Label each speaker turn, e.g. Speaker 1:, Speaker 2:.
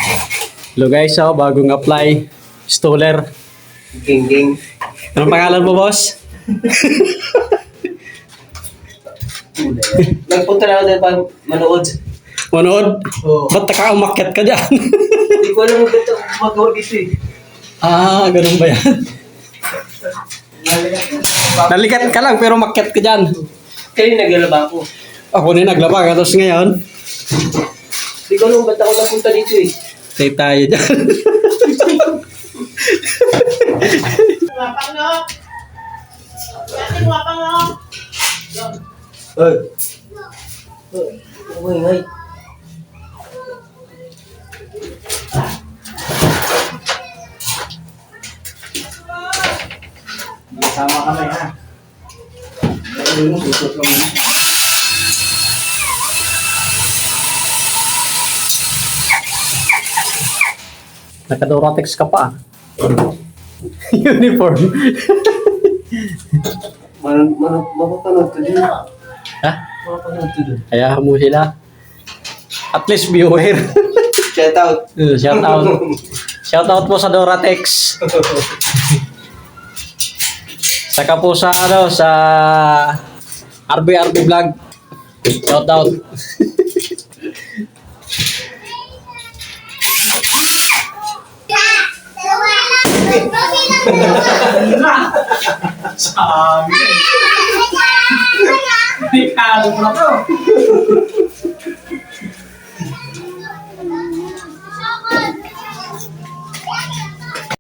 Speaker 1: Hello guys, bagong apply. Stoller.
Speaker 2: Ging.
Speaker 1: Anong pangalan mo, boss?
Speaker 2: Nagpunta na ako dahil pa manood.
Speaker 1: Manood?
Speaker 2: Oo.
Speaker 1: Ba't nakaumakyat ka dyan?
Speaker 2: Hindi ko alam kung ito magawa dito eh.
Speaker 1: Ganun ba yan? Nalikat ka lang pero makyat ka dyan.
Speaker 2: Kayo naglalaba ako.
Speaker 1: Ako na naglaba, tapos ngayon,
Speaker 2: Hindi ko alam ba't ako napunta dito eh.
Speaker 1: stay tayo dyan.
Speaker 3: Wapang no? Yating wapang no?
Speaker 2: Ay. Ay.
Speaker 4: Sama kami ha. Susot lang.
Speaker 1: Naka-Doratex ka pa. Uniform.
Speaker 2: Mapapanood ko din.
Speaker 1: Ha?
Speaker 2: Mapapanood ko din.
Speaker 1: Hayaan mo sila. At least viewer.
Speaker 2: Shout out.
Speaker 1: Shout out. Shout out po sa Doratex. Saka po sa sa RB Vlog. Shout out.
Speaker 4: Sabi. Hindi ka alam na to.